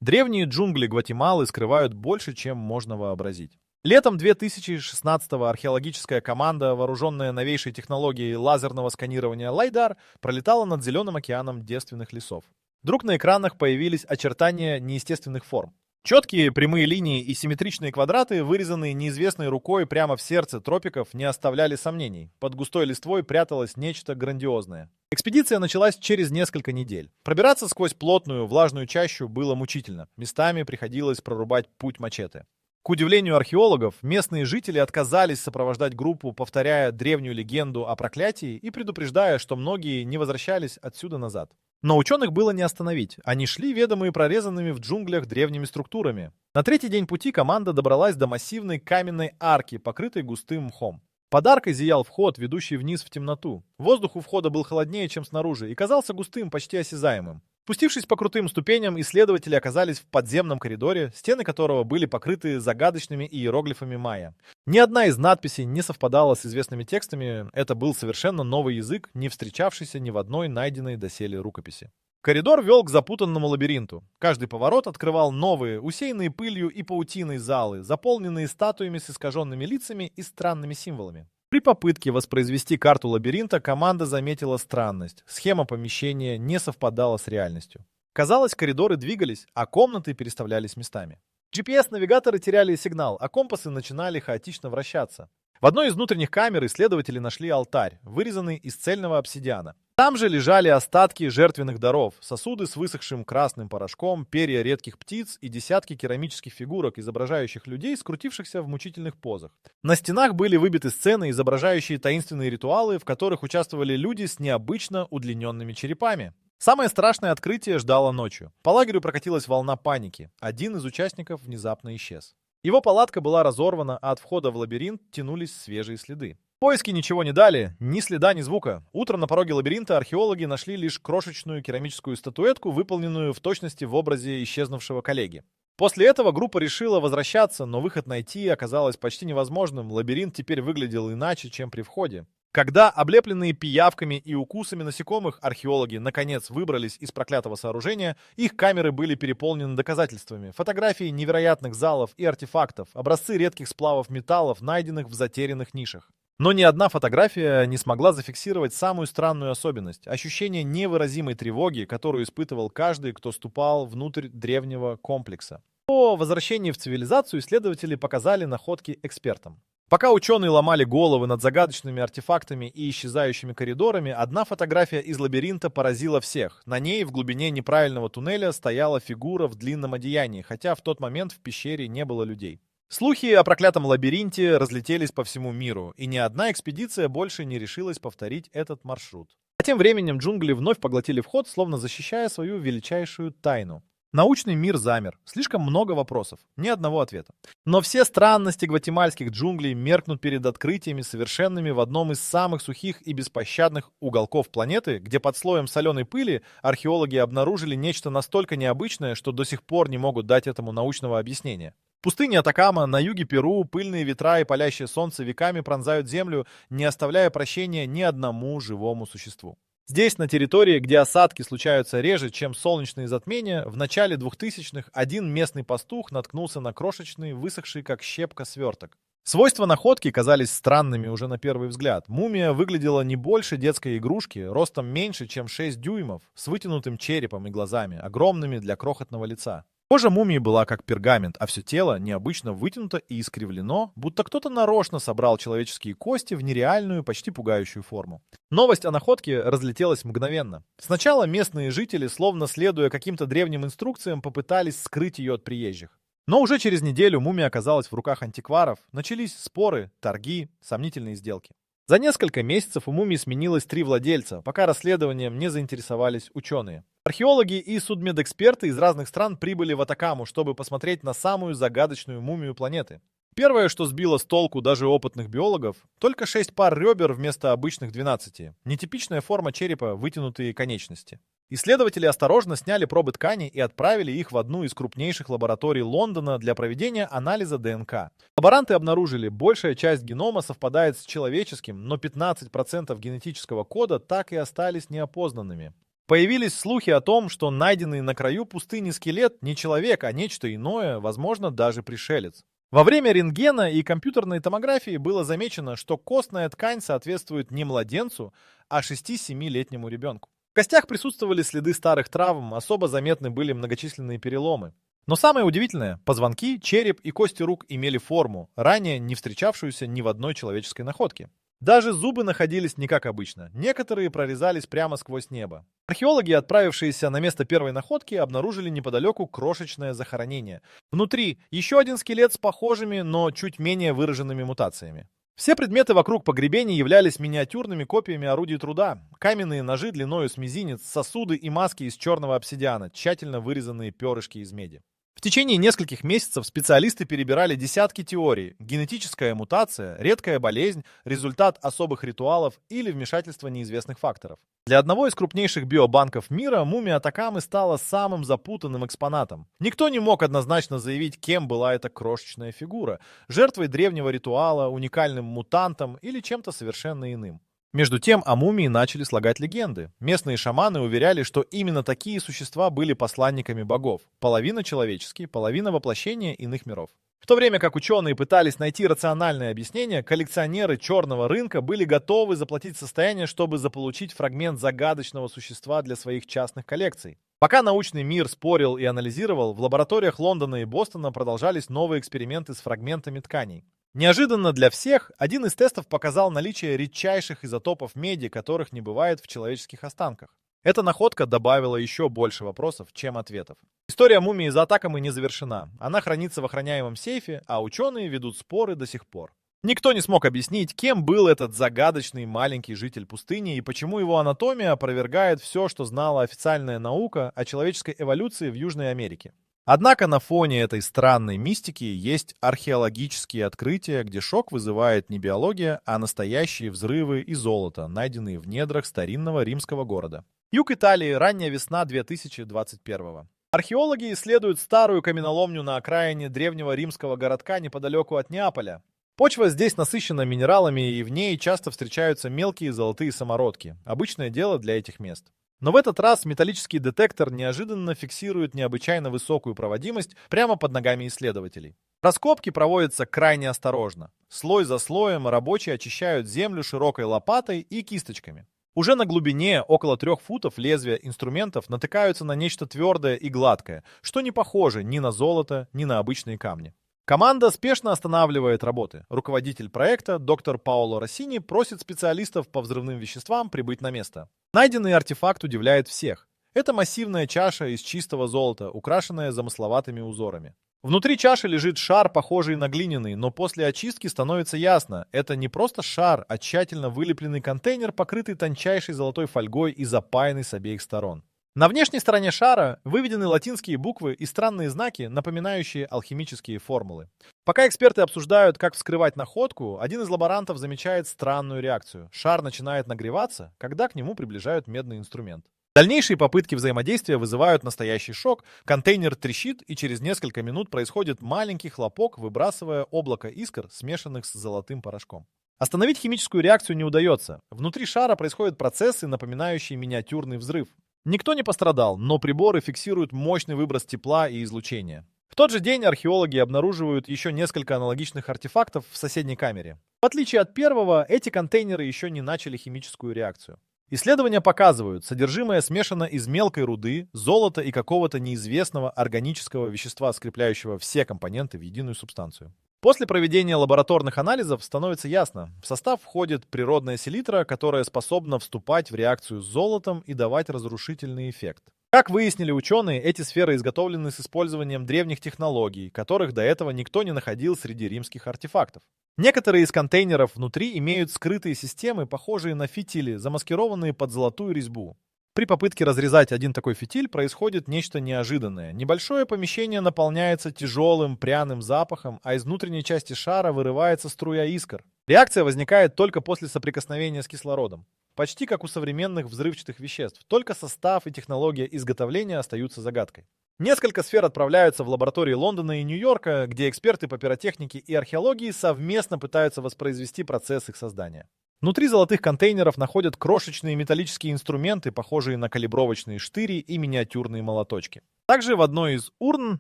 Древние джунгли Гватемалы скрывают больше, чем можно вообразить. Летом 2016-го археологическая команда, вооруженная новейшей технологией лазерного сканирования LiDAR, пролетала над Зеленым океаном девственных лесов. Вдруг на экранах появились очертания неестественных форм. Четкие прямые линии и симметричные квадраты, вырезанные неизвестной рукой прямо в сердце тропиков, не оставляли сомнений. Под густой листвой пряталось нечто грандиозное. Экспедиция началась через несколько недель. Пробираться сквозь плотную, влажную чащу было мучительно. Местами приходилось прорубать путь мачете. К удивлению археологов, местные жители отказались сопровождать группу, повторяя древнюю легенду о проклятии и предупреждая, что многие не возвращались отсюда назад. Но ученых было не остановить. Они шли, ведомые прорезанными в джунглях древними структурами. На третий день пути команда добралась до массивной каменной арки, покрытой густым мхом. Под аркой зиял вход, ведущий вниз в темноту. Воздух у входа был холоднее, чем снаружи, и казался густым, почти осязаемым. Спустившись по крутым ступеням, исследователи оказались в подземном коридоре, стены которого были покрыты загадочными иероглифами майя. Ни одна из надписей не совпадала с известными текстами, это был совершенно новый язык, не встречавшийся ни в одной найденной доселе рукописи. Коридор вел к запутанному лабиринту. Каждый поворот открывал новые, усеянные пылью и паутиной залы, заполненные статуями с искаженными лицами и странными символами. При попытке воспроизвести карту лабиринта команда заметила странность. Схема помещения не совпадала с реальностью. Казалось, коридоры двигались, а комнаты переставлялись местами. GPS-навигаторы теряли сигнал, а компасы начинали хаотично вращаться. В одной из внутренних камер исследователи нашли алтарь, вырезанный из цельного обсидиана. Там же лежали остатки жертвенных даров, сосуды с высохшим красным порошком, перья редких птиц и десятки керамических фигурок, изображающих людей, скрутившихся в мучительных позах. На стенах были выбиты сцены, изображающие таинственные ритуалы, в которых участвовали люди с необычно удлиненными черепами. Самое страшное открытие ждало ночью. По лагерю прокатилась волна паники. Один из участников внезапно исчез. Его палатка была разорвана, а от входа в лабиринт тянулись свежие следы. Поиски ничего не дали, ни следа, ни звука. Утром на пороге лабиринта археологи нашли лишь крошечную керамическую статуэтку, выполненную в точности в образе исчезнувшего коллеги. После этого группа решила возвращаться, но выход найти оказалось почти невозможным. Лабиринт теперь выглядел иначе, чем при входе. Когда, облепленные пиявками и укусами насекомых, археологи наконец выбрались из проклятого сооружения, их камеры были переполнены доказательствами, фотографии невероятных залов и артефактов, образцы редких сплавов металлов, найденных в затерянных нишах. Но ни одна фотография не смогла зафиксировать самую странную особенность – ощущение невыразимой тревоги, которую испытывал каждый, кто ступал внутрь древнего комплекса. По возвращении в цивилизацию исследователи показали находки экспертам. Пока ученые ломали головы над загадочными артефактами и исчезающими коридорами, одна фотография из лабиринта поразила всех. На ней в глубине неправильного туннеля стояла фигура в длинном одеянии, хотя в тот момент в пещере не было людей. Слухи о проклятом лабиринте разлетелись по всему миру, и ни одна экспедиция больше не решилась повторить этот маршрут. А тем временем джунгли вновь поглотили вход, словно защищая свою величайшую тайну. Научный мир замер. Слишком много вопросов. Ни одного ответа. Но все странности гватемальских джунглей меркнут перед открытиями, совершенными в одном из самых сухих и беспощадных уголков планеты, где под слоем соленой пыли археологи обнаружили нечто настолько необычное, что до сих пор не могут дать этому научного объяснения. Пустыня Атакама, на юге Перу, пыльные ветра и палящее солнце веками пронзают землю, не оставляя прощения ни одному живому существу. Здесь, на территории, где осадки случаются реже, чем солнечные затмения, в начале 2000-х один местный пастух наткнулся на крошечный, высохший как щепка сверток. Свойства находки казались странными уже на первый взгляд. Мумия выглядела не больше детской игрушки, ростом меньше, чем 6 дюймов, с вытянутым черепом и глазами, огромными для крохотного лица. Кожа мумии была как пергамент, а все тело необычно вытянуто и искривлено, будто кто-то нарочно собрал человеческие кости в нереальную, почти пугающую форму. Новость о находке разлетелась мгновенно. Сначала местные жители, словно следуя каким-то древним инструкциям, попытались скрыть ее от приезжих. Но уже через неделю мумия оказалась в руках антикваров, начались споры, торги, сомнительные сделки. За несколько месяцев у мумии сменилось 3 владельца, пока расследованием не заинтересовались ученые. Археологи и судмедэксперты из разных стран прибыли в Атакаму, чтобы посмотреть на самую загадочную мумию планеты. Первое, что сбило с толку даже опытных биологов, только 6 пар ребер вместо обычных 12, нетипичная форма черепа, вытянутые конечности. Исследователи осторожно сняли пробы ткани и отправили их в одну из крупнейших лабораторий Лондона для проведения анализа ДНК. Лаборанты обнаружили, большая часть генома совпадает с человеческим, но 15% генетического кода так и остались неопознанными. Появились слухи о том, что найденный на краю пустыни скелет не человек, а нечто иное, возможно, даже пришелец. Во время рентгена и компьютерной томографии было замечено, что костная ткань соответствует не младенцу, а 6-7-летнему ребенку. В костях присутствовали следы старых травм, особо заметны были многочисленные переломы. Но самое удивительное, позвонки, череп и кости рук имели форму, ранее не встречавшуюся ни в одной человеческой находке. Даже зубы находились не как обычно, некоторые прорезались прямо сквозь небо. Археологи, отправившиеся на место первой находки, обнаружили неподалеку крошечное захоронение. Внутри еще один скелет с похожими, но чуть менее выраженными мутациями. Все предметы вокруг погребений являлись миниатюрными копиями орудий труда. Каменные ножи длиною с мизинец, сосуды и маски из черного обсидиана, тщательно вырезанные перышки из меди. В течение нескольких месяцев специалисты перебирали десятки теорий: генетическая мутация, редкая болезнь, результат особых ритуалов или вмешательство неизвестных факторов. Для одного из крупнейших биобанков мира мумия Атакамы стала самым запутанным экспонатом. Никто не мог однозначно заявить, кем была эта крошечная фигура: жертвой древнего ритуала, уникальным мутантом или чем-то совершенно иным. Между тем о мумии начали слагать легенды. Местные шаманы уверяли, что именно такие существа были посланниками богов. Половина человеческие, половина воплощения иных миров. В то время как ученые пытались найти рациональное объяснение, коллекционеры черного рынка были готовы заплатить состояние, чтобы заполучить фрагмент загадочного существа для своих частных коллекций. Пока научный мир спорил и анализировал, в лабораториях Лондона и Бостона продолжались новые эксперименты с фрагментами тканей. Неожиданно для всех, один из тестов показал наличие редчайших изотопов меди, которых не бывает в человеческих останках. Эта находка добавила еще больше вопросов, чем ответов. История мумии из Атакамы не завершена. Она хранится в охраняемом сейфе, а ученые ведут споры до сих пор. Никто не смог объяснить, кем был этот загадочный маленький житель пустыни и почему его анатомия опровергает все, что знала официальная наука о человеческой эволюции в Южной Америке. Однако на фоне этой странной мистики есть археологические открытия, где шок вызывает не биология, а настоящие взрывы и золото, найденные в недрах старинного римского города. Юг Италии, ранняя весна 2021-го. Археологи исследуют старую каменоломню на окраине древнего римского городка неподалеку от Неаполя. Почва здесь насыщена минералами, и в ней часто встречаются мелкие золотые самородки. Обычное дело для этих мест. Но в этот раз металлический детектор неожиданно фиксирует необычайно высокую проводимость прямо под ногами исследователей. Раскопки проводятся крайне осторожно. Слой за слоем рабочие очищают землю широкой лопатой и кисточками. Уже на глубине около 3 футов лезвия инструментов натыкаются на нечто твердое и гладкое, что не похоже ни на золото, ни на обычные камни. Команда спешно останавливает работы. Руководитель проекта, доктор Паоло Россини, просит специалистов по взрывным веществам прибыть на место. Найденный артефакт удивляет всех. Это массивная чаша из чистого золота, украшенная замысловатыми узорами. Внутри чаши лежит шар, похожий на глиняный, но после очистки становится ясно, это не просто шар, а тщательно вылепленный контейнер, покрытый тончайшей золотой фольгой и запаянный с обеих сторон. На внешней стороне шара выведены латинские буквы и странные знаки, напоминающие алхимические формулы. Пока эксперты обсуждают, как вскрывать находку, один из лаборантов замечает странную реакцию. Шар начинает нагреваться, когда к нему приближают медный инструмент. Дальнейшие попытки взаимодействия вызывают настоящий шок. Контейнер трещит, и через несколько минут происходит маленький хлопок, выбрасывая облако искр, смешанных с золотым порошком. Остановить химическую реакцию не удается. Внутри шара происходят процессы, напоминающие миниатюрный взрыв. Никто не пострадал, но приборы фиксируют мощный выброс тепла и излучения. В тот же день археологи обнаруживают еще несколько аналогичных артефактов в соседней камере. В отличие от первого, эти контейнеры еще не начали химическую реакцию. Исследования показывают, содержимое смешано из мелкой руды, золота и какого-то неизвестного органического вещества, скрепляющего все компоненты в единую субстанцию. После проведения лабораторных анализов становится ясно, в состав входит природная селитра, которая способна вступать в реакцию с золотом и давать разрушительный эффект. Как выяснили ученые, эти сферы изготовлены с использованием древних технологий, которых до этого никто не находил среди римских артефактов. Некоторые из контейнеров внутри имеют скрытые системы, похожие на фитили, замаскированные под золотую резьбу. При попытке разрезать один такой фитиль происходит нечто неожиданное. Небольшое помещение наполняется тяжелым пряным запахом, а из внутренней части шара вырывается струя искр. Реакция возникает только после соприкосновения с кислородом. Почти как у современных взрывчатых веществ, только состав и технология изготовления остаются загадкой. Несколько сфер отправляются в лаборатории Лондона и Нью-Йорка, где эксперты по пиротехнике и археологии совместно пытаются воспроизвести процесс их создания. Внутри золотых контейнеров находят крошечные металлические инструменты, похожие на калибровочные штыри и миниатюрные молоточки. Также в одной из урн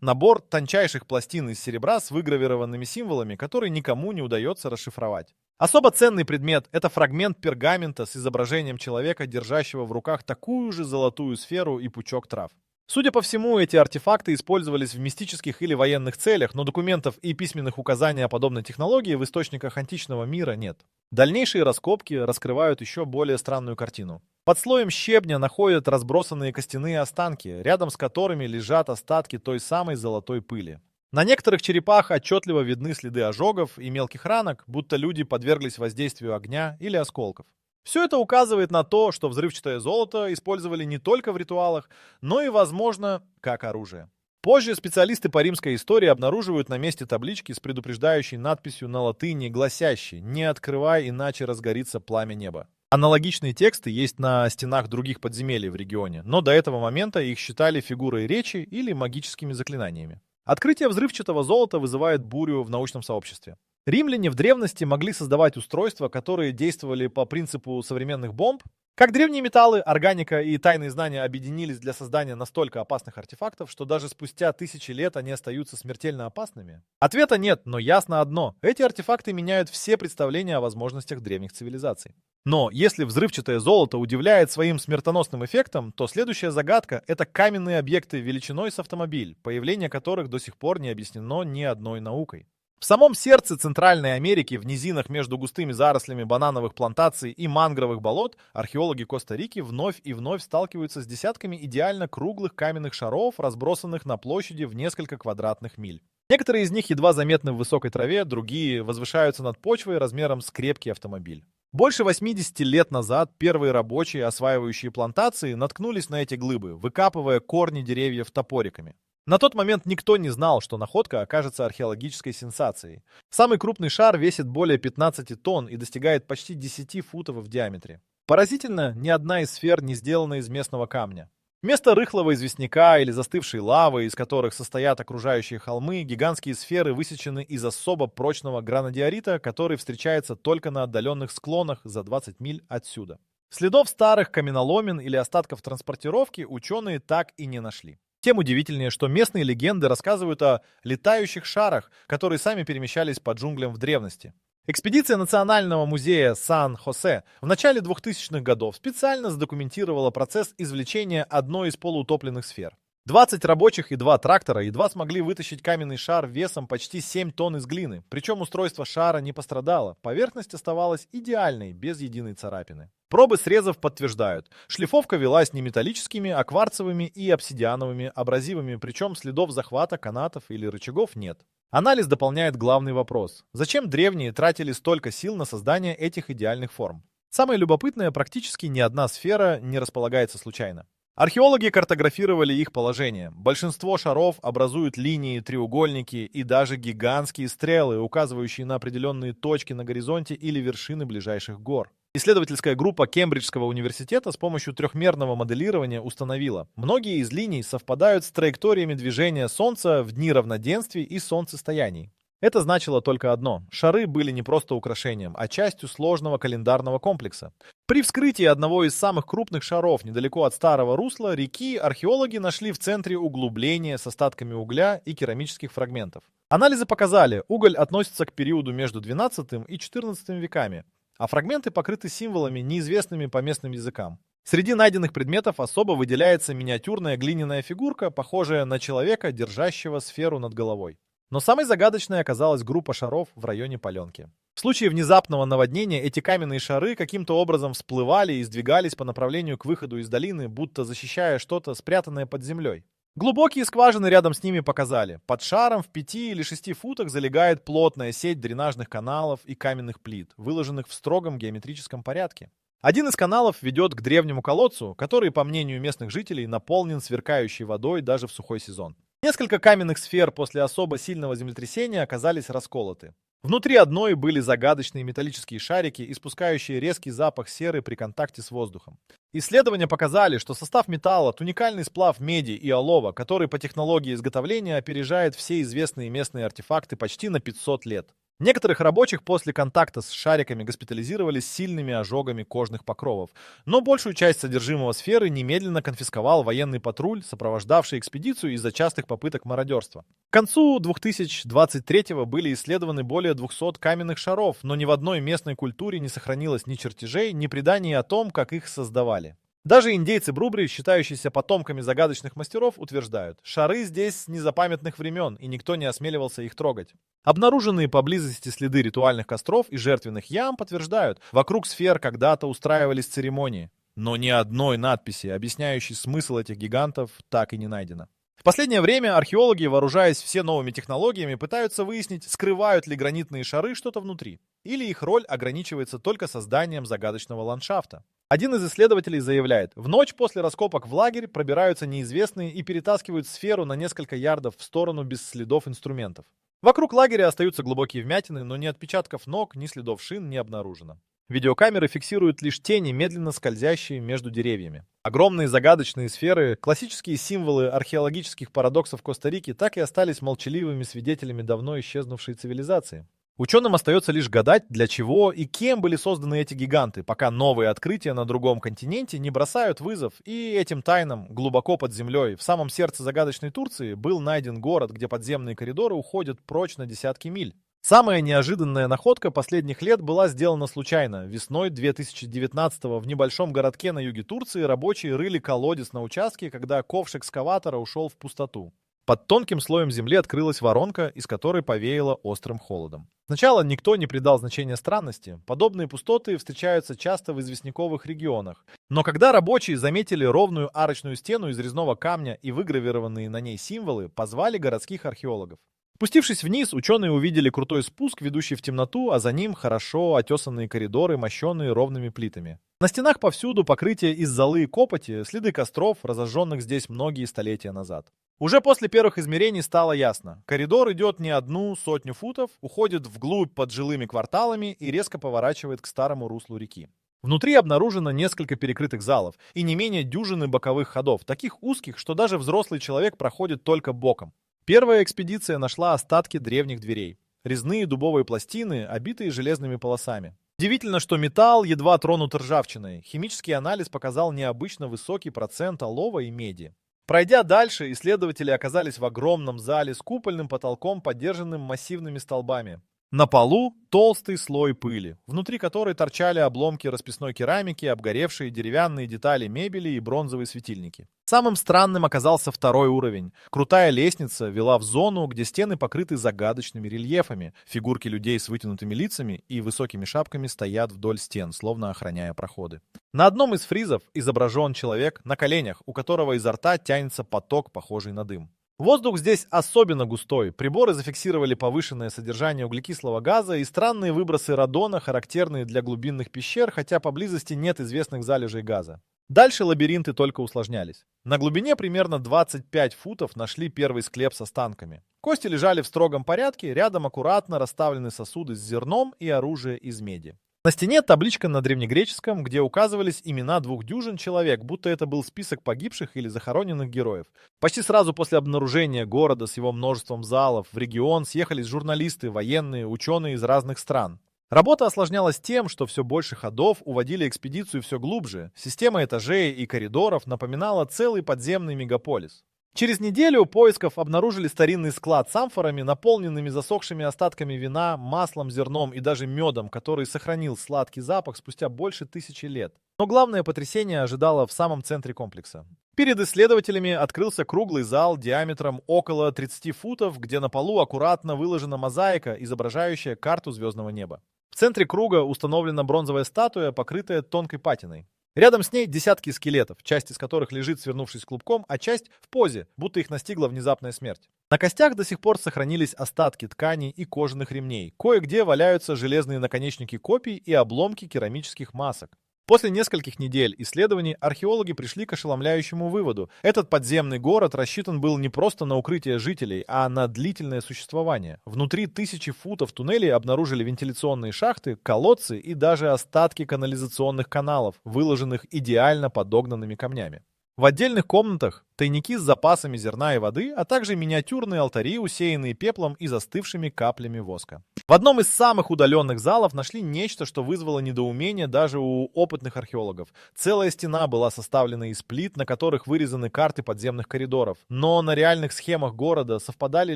набор тончайших пластин из серебра с выгравированными символами, которые никому не удается расшифровать. Особо ценный предмет – это фрагмент пергамента с изображением человека, держащего в руках такую же золотую сферу и пучок трав. Судя по всему, эти артефакты использовались в мистических или военных целях, но документов и письменных указаний о подобной технологии в источниках античного мира нет. Дальнейшие раскопки раскрывают еще более странную картину. Под слоем щебня находят разбросанные костяные останки, рядом с которыми лежат остатки той самой золотой пыли. На некоторых черепах отчетливо видны следы ожогов и мелких ранок, будто люди подверглись воздействию огня или осколков. Все это указывает на то, что взрывчатое золото использовали не только в ритуалах, но и, возможно, как оружие. Позже специалисты по римской истории обнаруживают на месте таблички с предупреждающей надписью на латыни, гласящей «Не открывай, иначе разгорится пламя неба». Аналогичные тексты есть на стенах других подземелий в регионе, но до этого момента их считали фигурой речи или магическими заклинаниями. Открытие взрывчатого золота вызывает бурю в научном сообществе. Римляне в древности могли создавать устройства, которые действовали по принципу современных бомб. Как древние металлы, органика и тайные знания объединились для создания настолько опасных артефактов, что даже спустя тысячи лет они остаются смертельно опасными? Ответа нет, но ясно одно. Эти артефакты меняют все представления о возможностях древних цивилизаций. Но если взрывчатое золото удивляет своим смертоносным эффектом, то следующая загадка – это каменные объекты величиной с автомобиль, появление которых до сих пор не объяснено ни одной наукой. В самом сердце Центральной Америки, в низинах между густыми зарослями банановых плантаций и мангровых болот, археологи Коста-Рики вновь и вновь сталкиваются с десятками идеально круглых каменных шаров, разбросанных на площади в несколько квадратных миль. Некоторые из них едва заметны в высокой траве, другие возвышаются над почвой размером с крепкий автомобиль. Больше 80 лет назад первые рабочие, осваивающие плантации, наткнулись на эти глыбы, выкапывая корни деревьев топориками. На тот момент никто не знал, что находка окажется археологической сенсацией. Самый крупный шар весит более 15 тонн и достигает почти 10 футов в диаметре. Поразительно, ни одна из сфер не сделана из местного камня. Вместо рыхлого известняка или застывшей лавы, из которых состоят окружающие холмы, гигантские сферы высечены из особо прочного гранодиорита, который встречается только на отдаленных склонах за 20 миль отсюда. Следов старых каменоломен или остатков транспортировки ученые так и не нашли. Тем удивительнее, что местные легенды рассказывают о летающих шарах, которые сами перемещались по джунглям в древности. Экспедиция Национального музея Сан-Хосе в начале 2000-х годов специально задокументировала процесс извлечения одной из полуутопленных сфер. 20 рабочих и 2 трактора едва смогли вытащить каменный шар весом почти 7 тонн из глины, причем устройство шара не пострадало, поверхность оставалась идеальной, без единой царапины. Пробы срезов подтверждают, шлифовка велась не металлическими, а кварцевыми и обсидиановыми абразивами, причем следов захвата, канатов или рычагов нет. Анализ дополняет главный вопрос. Зачем древние тратили столько сил на создание этих идеальных форм? Самое любопытное, практически ни одна сфера не располагается случайно. Археологи картографировали их положение. Большинство шаров образуют линии, треугольники и даже гигантские стрелы, указывающие на определенные точки на горизонте или вершины ближайших гор. Исследовательская группа Кембриджского университета с помощью трехмерного моделирования установила, многие из линий совпадают с траекториями движения Солнца в дни равноденствий и солнцестояний. Это значило только одно – шары были не просто украшением, а частью сложного календарного комплекса. При вскрытии одного из самых крупных шаров недалеко от старого русла реки археологи нашли в центре углубление с остатками угля и керамических фрагментов. Анализы показали, уголь относится к периоду между XII и XIV веками, а фрагменты покрыты символами, неизвестными по местным языкам. Среди найденных предметов особо выделяется миниатюрная глиняная фигурка, похожая на человека, держащего сферу над головой. Но самой загадочной оказалась группа шаров в районе Паленки. В случае внезапного наводнения эти каменные шары каким-то образом всплывали и сдвигались по направлению к выходу из долины, будто защищая что-то, спрятанное под землей. Глубокие скважины рядом с ними показали. Под шаром в 5 или 6 футах залегает плотная сеть дренажных каналов и каменных плит, выложенных в строгом геометрическом порядке. Один из каналов ведет к древнему колодцу, который, по мнению местных жителей, наполнен сверкающей водой даже в сухой сезон. Несколько каменных сфер после особо сильного землетрясения оказались расколоты. Внутри одной были загадочные металлические шарики, испускающие резкий запах серы при контакте с воздухом. Исследования показали, что состав металла– уникальный сплав меди и олова, который по технологии изготовления опережает все известные местные артефакты почти на 500 лет. Некоторых рабочих после контакта с шариками госпитализировали с сильными ожогами кожных покровов, но большую часть содержимого сферы немедленно конфисковал военный патруль, сопровождавший экспедицию из-за частых попыток мародерства. К концу 2023-го были исследованы более 200 каменных шаров, но ни в одной местной культуре не сохранилось ни чертежей, ни преданий о том, как их создавали. Даже индейцы Брубри, считающиеся потомками загадочных мастеров, утверждают, шары здесь с незапамятных времен, и никто не осмеливался их трогать. Обнаруженные поблизости следы ритуальных костров и жертвенных ям подтверждают, вокруг сфер когда-то устраивались церемонии. Но ни одной надписи, объясняющей смысл этих гигантов, так и не найдено. В последнее время археологи, вооружаясь все новыми технологиями, пытаются выяснить, скрывают ли гранитные шары что-то внутри, или их роль ограничивается только созданием загадочного ландшафта. Один из исследователей заявляет, в ночь после раскопок в лагерь пробираются неизвестные и перетаскивают сферу на несколько ярдов в сторону без следов инструментов. Вокруг лагеря остаются глубокие вмятины, но ни отпечатков ног, ни следов шин не обнаружено. Видеокамеры фиксируют лишь тени, медленно скользящие между деревьями. Огромные загадочные сферы, классические символы археологических парадоксов Коста-Рики, так и остались молчаливыми свидетелями давно исчезнувшей цивилизации. Ученым остается лишь гадать, для чего и кем были созданы эти гиганты, пока новые открытия на другом континенте не бросают вызов, и этим тайнам глубоко под землей, в самом сердце загадочной Турции, был найден город, где подземные коридоры уходят прочь на десятки миль. Самая неожиданная находка последних лет была сделана случайно. Весной 2019-го в небольшом городке на юге Турции рабочие рыли колодец на участке, когда ковш экскаватора ушел в пустоту. Под тонким слоем земли открылась воронка, из которой повеяло острым холодом. Сначала никто не придал значения странности. Подобные пустоты встречаются часто в известняковых регионах. Но когда рабочие заметили ровную арочную стену из резного камня и выгравированные на ней символы, позвали городских археологов. Спустившись вниз, ученые увидели крутой спуск, ведущий в темноту, а за ним хорошо отесанные коридоры, мощенные ровными плитами. На стенах повсюду покрытие из золы и копоти, следы костров, разожженных здесь многие столетия назад. Уже после первых измерений стало ясно. Коридор идет не 100 футов, уходит вглубь под жилыми кварталами и резко поворачивает к старому руслу реки. Внутри обнаружено несколько перекрытых залов и не менее дюжины боковых ходов, таких узких, что даже взрослый человек проходит только боком. Первая экспедиция нашла остатки древних дверей. Резные дубовые пластины, обитые железными полосами. Удивительно, что металл едва тронут ржавчиной. Химический анализ показал необычно высокий процент олова и меди. Пройдя дальше, исследователи оказались в огромном зале с купольным потолком, поддержанным массивными столбами. На полу толстый слой пыли, внутри которой торчали обломки расписной керамики, обгоревшие деревянные детали мебели и бронзовые светильники. Самым странным оказался второй уровень. Крутая лестница вела в зону, где стены покрыты загадочными рельефами. Фигурки людей с вытянутыми лицами и высокими шапками стоят вдоль стен, словно охраняя проходы. На одном из фризов изображен человек на коленях, у которого изо рта тянется поток, похожий на дым. Воздух здесь особенно густой. Приборы зафиксировали повышенное содержание углекислого газа и странные выбросы радона, характерные для глубинных пещер, хотя поблизости нет известных залежей газа. Дальше лабиринты только усложнялись. На глубине примерно 25 футов нашли первый склеп с останками. Кости лежали в строгом порядке, рядом аккуратно расставлены сосуды с зерном и оружие из меди. На стене табличка на древнегреческом, где указывались имена 2 дюжин человек, будто это был список погибших или захороненных героев. Почти сразу после обнаружения города с его множеством залов в регион съехались журналисты, военные, ученые из разных стран. Работа осложнялась тем, что все больше ходов уводили экспедицию все глубже. Система этажей и коридоров напоминала целый подземный мегаполис. Через неделю поисков обнаружили старинный склад с амфорами, наполненными засохшими остатками вина, маслом, зерном и даже медом, который сохранил сладкий запах спустя больше 1000 лет. Но главное потрясение ожидало в самом центре комплекса. Перед исследователями открылся круглый зал диаметром около 30 футов, где на полу аккуратно выложена мозаика, изображающая карту звездного неба. В центре круга установлена бронзовая статуя, покрытая тонкой патиной. Рядом с ней десятки скелетов, часть из которых лежит, свернувшись клубком, а часть в позе, будто их настигла внезапная смерть. На костях до сих пор сохранились остатки тканей и кожаных ремней. Кое-где валяются железные наконечники копий и обломки керамических масок. После нескольких недель исследований археологи пришли к ошеломляющему выводу. Этот подземный город рассчитан был не просто на укрытие жителей, а на длительное существование. Внутри тысячи футов туннелей обнаружили вентиляционные шахты, колодцы и даже остатки канализационных каналов, выложенных идеально подогнанными камнями. В отдельных комнатах тайники с запасами зерна и воды, а также миниатюрные алтари, усеянные пеплом и застывшими каплями воска. В одном из самых удаленных залов нашли нечто, что вызвало недоумение даже у опытных археологов. Целая стена была составлена из плит, на которых вырезаны карты подземных коридоров. Но на реальных схемах города совпадали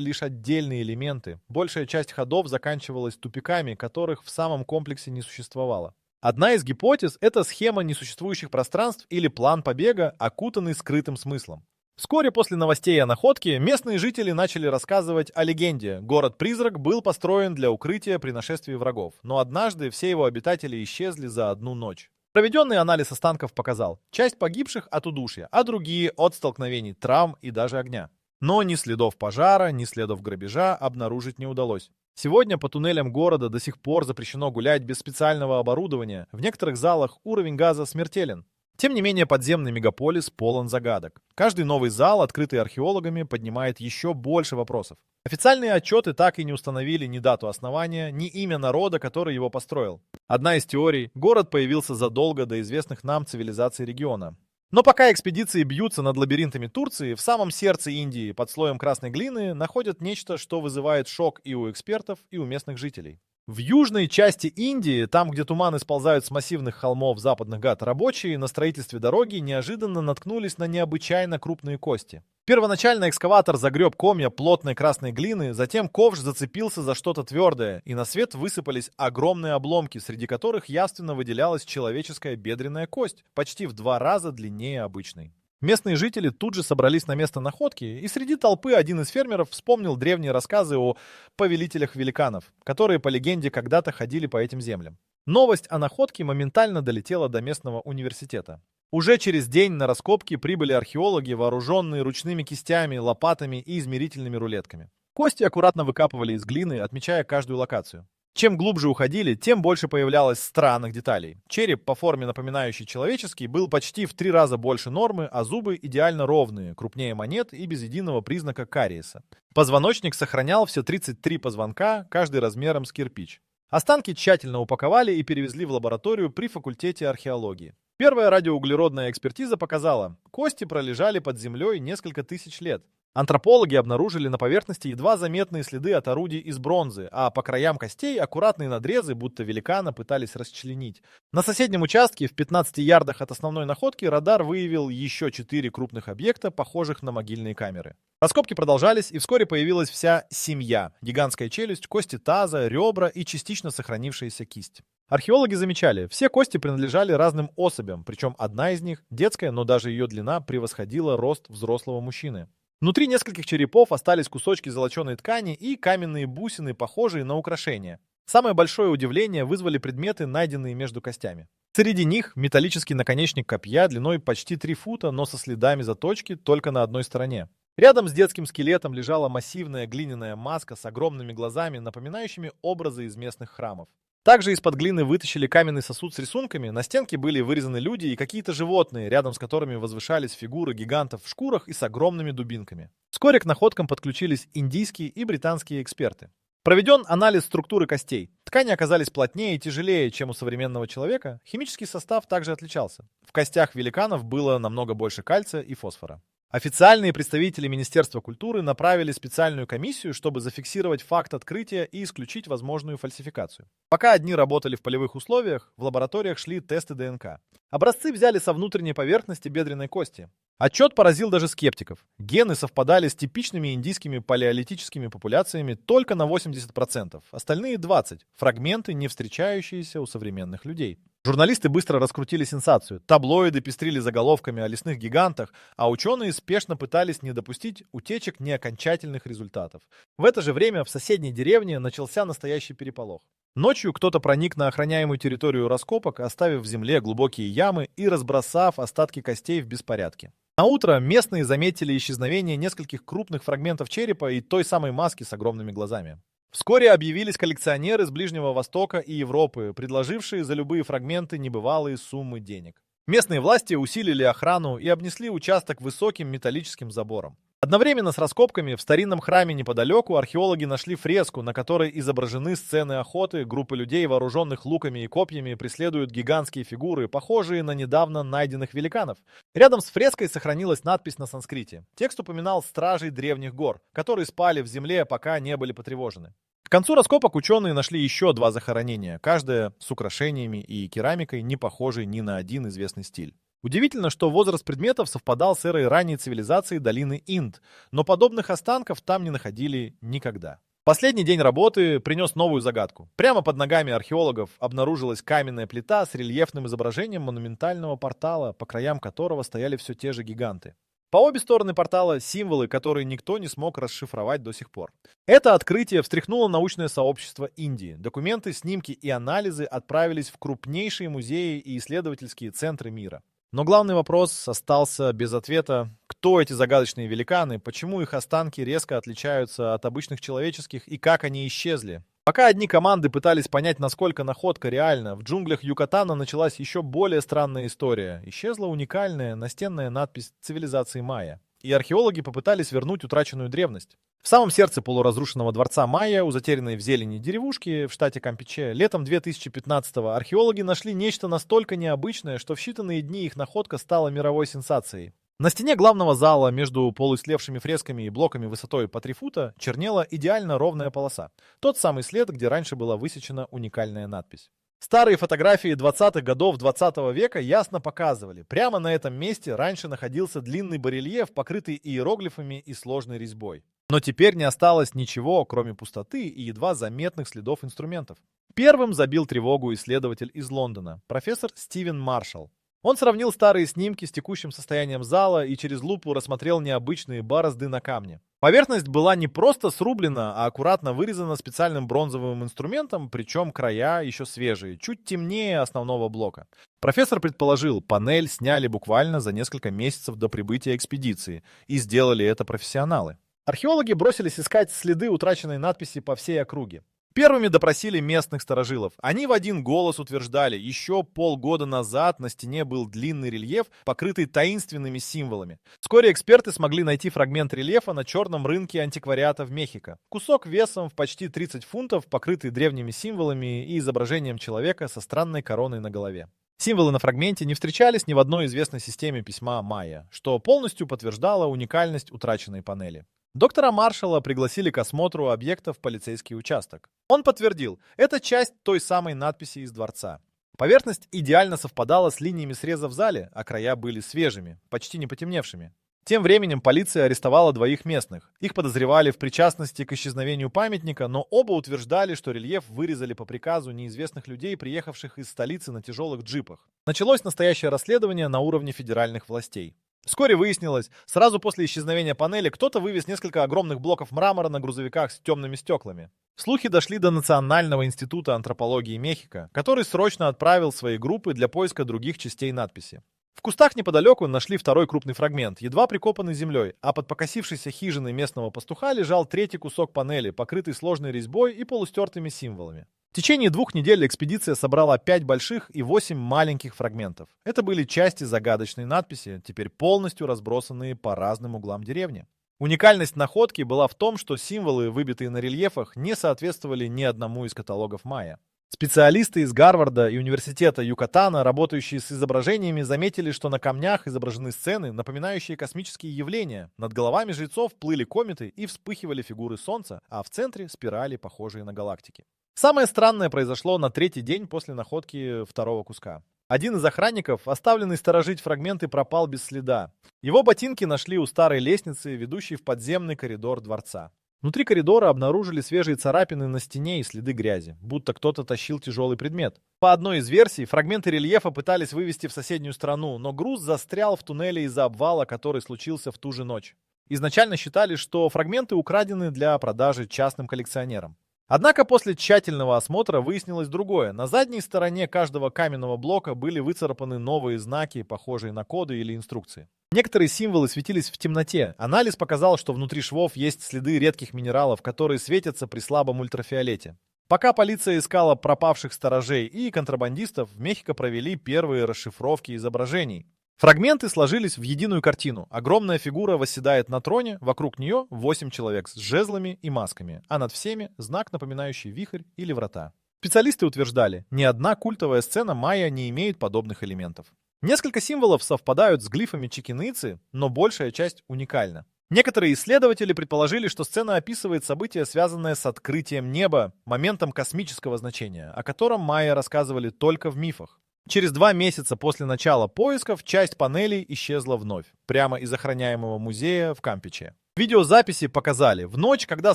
лишь отдельные элементы. Большая часть ходов заканчивалась тупиками, которых в самом комплексе не существовало. Одна из гипотез – это схема несуществующих пространств или план побега, окутанный скрытым смыслом. Вскоре после новостей о находке местные жители начали рассказывать о легенде. Город-призрак был построен для укрытия при нашествии врагов, но однажды все его обитатели исчезли за одну ночь. Проведенный анализ останков показал, часть погибших от удушья, а другие от столкновений, травм и даже огня. Но ни следов пожара, ни следов грабежа обнаружить не удалось. Сегодня по туннелям города до сих пор запрещено гулять без специального оборудования. В некоторых залах уровень газа смертелен. Тем не менее, подземный мегаполис полон загадок. Каждый новый зал, открытый археологами, поднимает еще больше вопросов. Официальные отчеты так и не установили ни дату основания, ни имя народа, который его построил. Одна из теорий – город появился задолго до известных нам цивилизаций региона. Но пока экспедиции бьются над лабиринтами Турции, в самом сердце Индии, под слоем красной глины, находят нечто, что вызывает шок и у экспертов, и у местных жителей. В южной части Индии, там, где туманы сползают с массивных холмов западных Гат, рабочие на строительстве дороги неожиданно наткнулись на необычайно крупные кости. Первоначально экскаватор загреб комья плотной красной глины, затем ковш зацепился за что-то твердое, и на свет высыпались огромные обломки, среди которых явственно выделялась человеческая бедренная кость, почти в 2 раза длиннее обычной. Местные жители тут же собрались на место находки, и среди толпы один из фермеров вспомнил древние рассказы о повелителях великанов, которые, по легенде, когда-то ходили по этим землям. Новость о находке моментально долетела до местного университета. Уже через день на раскопки прибыли археологи, вооруженные ручными кистями, лопатами и измерительными рулетками. Кости аккуратно выкапывали из глины, отмечая каждую локацию. Чем глубже уходили, тем больше появлялось странных деталей. Череп, по форме напоминающий человеческий, был почти в 3 раза больше нормы, а зубы идеально ровные, крупнее монет и без единого признака кариеса. Позвоночник сохранял все 33 позвонка, каждый размером с кирпич. Останки тщательно упаковали и перевезли в лабораторию при факультете археологии. Первая радиоуглеродная экспертиза показала, кости пролежали под землей несколько тысяч лет. Антропологи обнаружили на поверхности едва заметные следы от орудий из бронзы, а по краям костей аккуратные надрезы, будто великана пытались расчленить. На соседнем участке, в 15 ярдах от основной находки, радар выявил еще 4 крупных объекта, похожих на могильные камеры. Раскопки продолжались, и вскоре появилась вся семья. Гигантская челюсть, кости таза, ребра и частично сохранившаяся кисть. Археологи замечали, все кости принадлежали разным особям, причем одна из них, детская, но даже ее длина превосходила рост взрослого мужчины. Внутри нескольких черепов остались кусочки золоченой ткани и каменные бусины, похожие на украшения. Самое большое удивление вызвали предметы, найденные между костями. Среди них металлический наконечник копья длиной почти 3 фута, но со следами заточки только на одной стороне. Рядом с детским скелетом лежала массивная глиняная маска с огромными глазами, напоминающими образы из местных храмов. Также из-под глины вытащили каменный сосуд с рисунками, на стенке были вырезаны люди и какие-то животные, рядом с которыми возвышались фигуры гигантов в шкурах и с огромными дубинками. Вскоре к находкам подключились индийские и британские эксперты. Проведен анализ структуры костей. Ткани оказались плотнее и тяжелее, чем у современного человека. Химический состав также отличался. В костях великанов было намного больше кальция и фосфора. Официальные представители Министерства культуры направили специальную комиссию, чтобы зафиксировать факт открытия и исключить возможную фальсификацию. Пока одни работали в полевых условиях, в лабораториях шли тесты ДНК. Образцы взяли со внутренней поверхности бедренной кости. Отчет поразил даже скептиков. Гены совпадали с типичными индийскими палеолитическими популяциями только на 80%, остальные 20%, фрагменты, не встречающиеся у современных людей. Журналисты быстро раскрутили сенсацию. Таблоиды пестрили заголовками о лесных гигантах, а ученые спешно пытались не допустить утечек неокончательных результатов. В это же время в соседней деревне начался настоящий переполох. Ночью кто-то проник на охраняемую территорию раскопок, оставив в земле глубокие ямы и разбросав остатки костей в беспорядке. Наутро местные заметили исчезновение нескольких крупных фрагментов черепа и той самой маски с огромными глазами. Вскоре объявились коллекционеры с Ближнего Востока и Европы, предложившие за любые фрагменты небывалые суммы денег. Местные власти усилили охрану и обнесли участок высоким металлическим забором. Одновременно с раскопками в старинном храме неподалеку археологи нашли фреску, на которой изображены сцены охоты, группы людей, вооруженных луками и копьями, преследуют гигантские фигуры, похожие на недавно найденных великанов. Рядом с фреской сохранилась надпись на санскрите. Текст упоминал стражей древних гор, которые спали в земле, пока не были потревожены. К концу раскопок ученые нашли еще 2 захоронения, каждое с украшениями и керамикой, не похожей ни на один известный стиль. Удивительно, что возраст предметов совпадал с эрой ранней цивилизации долины Инд, но подобных останков там не находили никогда. Последний день работы принес новую загадку. Прямо под ногами археологов обнаружилась каменная плита с рельефным изображением монументального портала, по краям которого стояли все те же гиганты. По обе стороны портала символы, которые никто не смог расшифровать до сих пор. Это открытие встряхнуло научное сообщество Индии. Документы, снимки и анализы отправились в крупнейшие музеи и исследовательские центры мира. Но главный вопрос остался без ответа. Кто эти загадочные великаны, почему их останки резко отличаются от обычных человеческих и как они исчезли? Пока одни команды пытались понять, насколько находка реальна, в джунглях Юкатана началась еще более странная история. Исчезла уникальная настенная надпись цивилизации майя. И археологи попытались вернуть утраченную древность. В самом сердце полуразрушенного дворца майя, у затерянной в зелени деревушки в штате Кампече, летом 2015-го археологи нашли нечто настолько необычное, что в считанные дни их находка стала мировой сенсацией. На стене главного зала между полуислевшими фресками и блоками высотой по 3 фута чернела идеально ровная полоса. Тот самый след, где раньше была высечена уникальная надпись. Старые фотографии 20-х годов 20 века ясно показывали, прямо на этом месте раньше находился длинный барельеф, покрытый иероглифами и сложной резьбой. Но теперь не осталось ничего, кроме пустоты и едва заметных следов инструментов. Первым забил тревогу исследователь из Лондона, профессор Стивен Маршалл. Он сравнил старые снимки с текущим состоянием зала и через лупу рассмотрел необычные борозды на камне. Поверхность была не просто срублена, а аккуратно вырезана специальным бронзовым инструментом, причем края еще свежие, чуть темнее основного блока. Профессор предположил, панель сняли буквально за несколько месяцев до прибытия экспедиции, и сделали это профессионалы. Археологи бросились искать следы утраченной надписи по всей округе. Первыми допросили местных старожилов. Они в один голос утверждали, еще полгода назад на стене был длинный рельеф, покрытый таинственными символами. Вскоре эксперты смогли найти фрагмент рельефа на черном рынке антиквариата в Мехико. Кусок весом в почти 30 фунтов, покрытый древними символами и изображением человека со странной короной на голове. Символы на фрагменте не встречались ни в одной известной системе письма майя, что полностью подтверждало уникальность утраченной панели. Доктора Маршалла пригласили к осмотру объекта в полицейский участок. Он подтвердил, это часть той самой надписи из дворца. Поверхность идеально совпадала с линиями среза в зале, а края были свежими, почти не потемневшими. Тем временем полиция арестовала 2 местных. Их подозревали в причастности к исчезновению памятника, но оба утверждали, что рельеф вырезали по приказу неизвестных людей, приехавших из столицы на тяжелых джипах. Началось настоящее расследование на уровне федеральных властей. Вскоре выяснилось, сразу после исчезновения панели кто-то вывез несколько огромных блоков мрамора на грузовиках с темными стеклами. Слухи дошли до Национального института антропологии Мехико, который срочно отправил свои группы для поиска других частей надписи. В кустах неподалеку нашли второй крупный фрагмент, едва прикопанный землей, а под покосившейся хижиной местного пастуха лежал 3-й кусок панели, покрытый сложной резьбой и полустертыми символами. В течение 2 недель экспедиция собрала 5 больших и 8 маленьких фрагментов. Это были части загадочной надписи, теперь полностью разбросанные по разным углам деревни. Уникальность находки была в том, что символы, выбитые на рельефах, не соответствовали ни одному из каталогов майя. Специалисты из Гарварда и университета Юкатана, работающие с изображениями, заметили, что на камнях изображены сцены, напоминающие космические явления. Над головами жрецов плыли кометы и вспыхивали фигуры Солнца, а в центре спирали, похожие на галактики. Самое странное произошло на 3-й день после находки второго куска. Один из охранников, оставленный сторожить фрагменты, пропал без следа. Его ботинки нашли у старой лестницы, ведущей в подземный коридор дворца. Внутри коридора обнаружили свежие царапины на стене и следы грязи, будто кто-то тащил тяжелый предмет. По одной из версий, фрагменты рельефа пытались вывести в соседнюю страну, но груз застрял в туннеле из-за обвала, который случился в ту же ночь. Изначально считали, что фрагменты украдены для продажи частным коллекционерам. Однако после тщательного осмотра выяснилось другое. На задней стороне каждого каменного блока были выцарапаны новые знаки, похожие на коды или инструкции. Некоторые символы светились в темноте. Анализ показал, что внутри швов есть следы редких минералов, которые светятся при слабом ультрафиолете. Пока полиция искала пропавших сторожей и контрабандистов, в Мехико провели первые расшифровки изображений. Фрагменты сложились в единую картину. Огромная фигура восседает на троне, вокруг нее 8 человек с жезлами и масками, а над всеми знак, напоминающий вихрь или врата. Специалисты утверждали, ни одна культовая сцена майя не имеет подобных элементов. Несколько символов совпадают с глифами Чикин-Ицы, но большая часть уникальна. Некоторые исследователи предположили, что сцена описывает события, связанные с открытием неба, моментом космического значения, о котором майя рассказывали только в мифах. Через 2 месяца после начала поисков часть панелей исчезла вновь, прямо из охраняемого музея в Кампече. Видеозаписи показали, в ночь, когда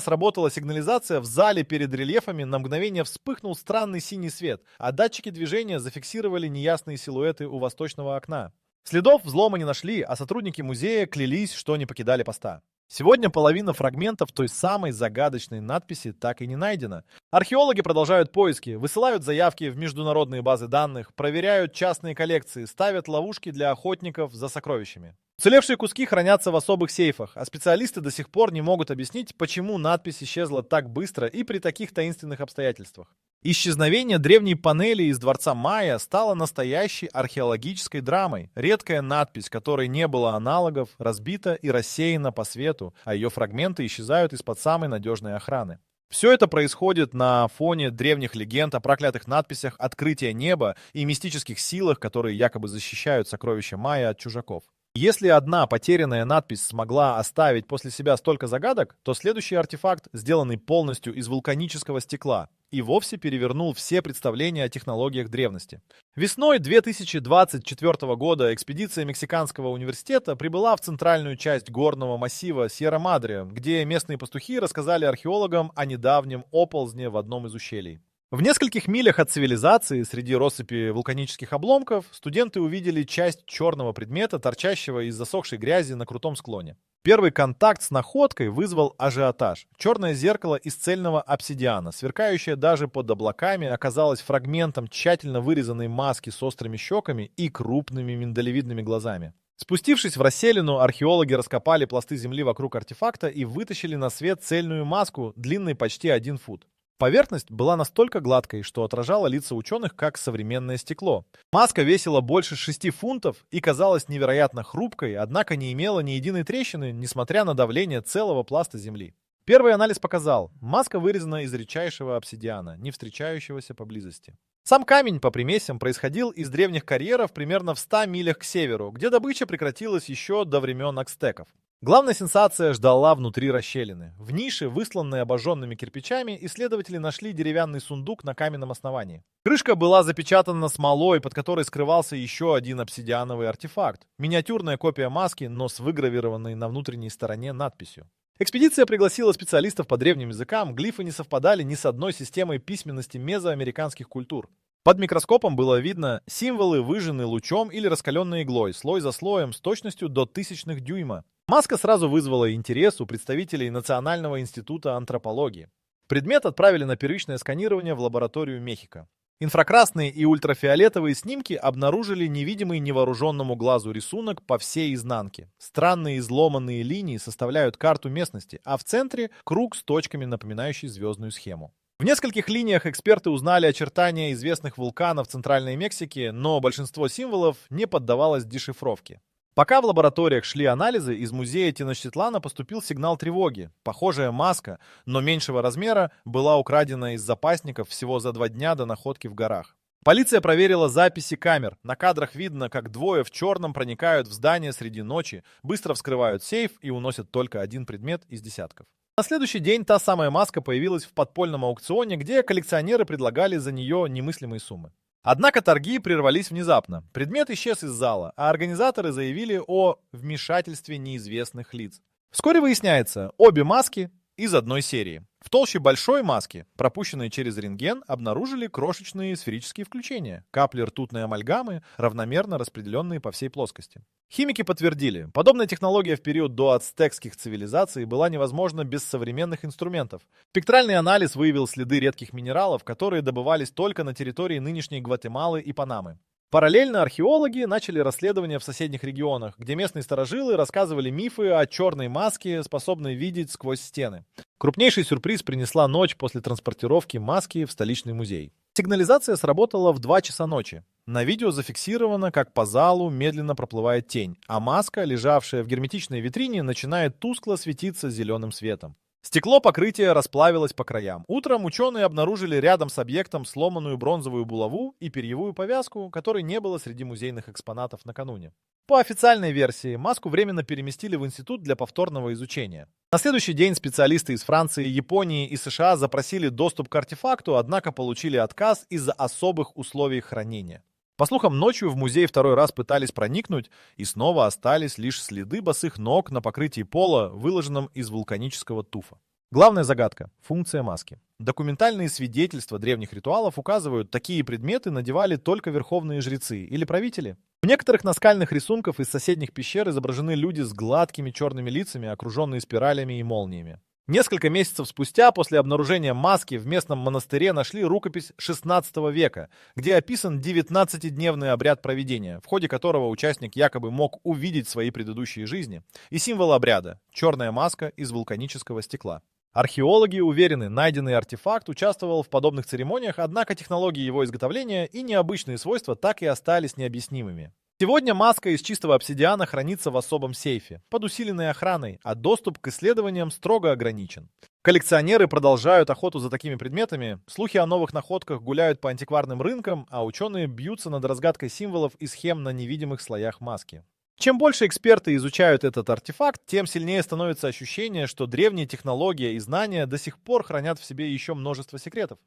сработала сигнализация, в зале перед рельефами на мгновение вспыхнул странный синий свет, а датчики движения зафиксировали неясные силуэты у восточного окна. Следов взлома не нашли, а сотрудники музея клялись, что не покидали поста. Сегодня половина фрагментов той самой загадочной надписи так и не найдена. Археологи продолжают поиски, высылают заявки в международные базы данных, проверяют частные коллекции, ставят ловушки для охотников за сокровищами. Уцелевшие куски хранятся в особых сейфах, а специалисты до сих пор не могут объяснить, почему надпись исчезла так быстро и при таких таинственных обстоятельствах. Исчезновение древней панели из дворца майя стало настоящей археологической драмой. Редкая надпись, которой не было аналогов, разбита и рассеяна по свету, а ее фрагменты исчезают из-под самой надежной охраны. Все это происходит на фоне древних легенд о проклятых надписях, открытия неба и мистических силах, которые якобы защищают сокровища майя от чужаков. Если одна потерянная надпись смогла оставить после себя столько загадок, то следующий артефакт, сделанный полностью из вулканического стекла, и вовсе перевернул все представления о технологиях древности. Весной 2024 года экспедиция Мексиканского университета прибыла в центральную часть горного массива Сьерра-Мадре, где местные пастухи рассказали археологам о недавнем оползне в одном из ущелий. В нескольких милях от цивилизации, среди россыпи вулканических обломков, студенты увидели часть черного предмета, торчащего из засохшей грязи на крутом склоне. Первый контакт с находкой вызвал ажиотаж. Черное зеркало из цельного обсидиана, сверкающее даже под облаками, оказалось фрагментом тщательно вырезанной маски с острыми щеками и крупными миндалевидными глазами. Спустившись в расселину, археологи раскопали пласты земли вокруг артефакта и вытащили на свет цельную маску длиной почти 1 фут. Поверхность была настолько гладкой, что отражала лица ученых как современное стекло. Маска весила больше 6 фунтов и казалась невероятно хрупкой, однако не имела ни единой трещины, несмотря на давление целого пласта земли. Первый анализ показал, маска вырезана из редчайшего обсидиана, не встречающегося поблизости. Сам камень по примесям происходил из древних карьеров примерно в 100 милях к северу, где добыча прекратилась еще до времен ацтеков. Главная сенсация ждала внутри расщелины. В нише, высланной обожженными кирпичами, исследователи нашли деревянный сундук на каменном основании. Крышка была запечатана смолой, под которой скрывался еще один обсидиановый артефакт. Миниатюрная копия маски, но с выгравированной на внутренней стороне надписью. Экспедиция пригласила специалистов по древним языкам, глифы не совпадали ни с одной системой письменности мезоамериканских культур. Под микроскопом было видно символы, выжженные лучом или раскаленной иглой, слой за слоем, с точностью до тысячных дюйма. Маска сразу вызвала интерес у представителей Национального института антропологии. Предмет отправили на первичное сканирование в лабораторию Мехико. Инфракрасные и ультрафиолетовые снимки обнаружили невидимый невооруженному глазу рисунок по всей изнанке. Странные изломанные линии составляют карту местности, а в центре круг с точками, напоминающий звездную схему. В нескольких линиях эксперты узнали очертания известных вулканов Центральной Мексики, но большинство символов не поддавалось дешифровке. Пока в лабораториях шли анализы, из музея Теночтитлана поступил сигнал тревоги. Похожая маска, но меньшего размера, была украдена из запасников всего за 2 дня до находки в горах. Полиция проверила записи камер. На кадрах видно, как двое в черном проникают в здание среди ночи, быстро вскрывают сейф и уносят только один предмет из десятков. На следующий день та самая маска появилась в подпольном аукционе, где коллекционеры предлагали за нее немыслимые суммы. Однако торги прервались внезапно. Предмет исчез из зала, а организаторы заявили о вмешательстве неизвестных лиц. Вскоре выясняется, обе маски из одной серии. В толще большой маски, пропущенные через рентген, обнаружили крошечные сферические включения, капли ртутной амальгамы, равномерно распределенные по всей плоскости. Химики подтвердили, подобная технология в период до ацтекских цивилизаций была невозможна без современных инструментов. Спектральный анализ выявил следы редких минералов, которые добывались только на территории нынешней Гватемалы и Панамы. Параллельно археологи начали расследования в соседних регионах, где местные старожилы рассказывали мифы о черной маске, способной видеть сквозь стены. Крупнейший сюрприз принесла ночь после транспортировки маски в столичный музей. Сигнализация сработала в 2 часа ночи. На видео зафиксировано, как по залу медленно проплывает тень, а маска, лежавшая в герметичной витрине, начинает тускло светиться зеленым светом. Стекло покрытия расплавилось по краям. Утром ученые обнаружили рядом с объектом сломанную бронзовую булаву и перьевую повязку, которой не было среди музейных экспонатов накануне. По официальной версии, маску временно переместили в институт для повторного изучения. На следующий день специалисты из Франции, Японии и США запросили доступ к артефакту, однако получили отказ из-за особых условий хранения. По слухам, ночью в музей второй раз пытались проникнуть, и снова остались лишь следы босых ног на покрытии пола, выложенном из вулканического туфа. Главная загадка – функция маски. Документальные свидетельства древних ритуалов указывают, такие предметы надевали только верховные жрецы или правители. В некоторых наскальных рисунках из соседних пещер изображены люди с гладкими черными лицами, окруженные спиралями и молниями. Несколько месяцев спустя, после обнаружения маски, в местном монастыре нашли рукопись XVI века, где описан 19-дневный обряд провидения, в ходе которого участник якобы мог увидеть свои предыдущие жизни, и символ обряда – черная маска из вулканического стекла. Археологи уверены, найденный артефакт участвовал в подобных церемониях, однако технологии его изготовления и необычные свойства так и остались необъяснимыми. Сегодня маска из чистого обсидиана хранится в особом сейфе, под усиленной охраной, а доступ к исследованиям строго ограничен. Коллекционеры продолжают охоту за такими предметами, слухи о новых находках гуляют по антикварным рынкам, а ученые бьются над разгадкой символов и схем на невидимых слоях маски. Чем больше эксперты изучают этот артефакт, тем сильнее становится ощущение, что древние технологии и знания до сих пор хранят в себе еще множество секретов.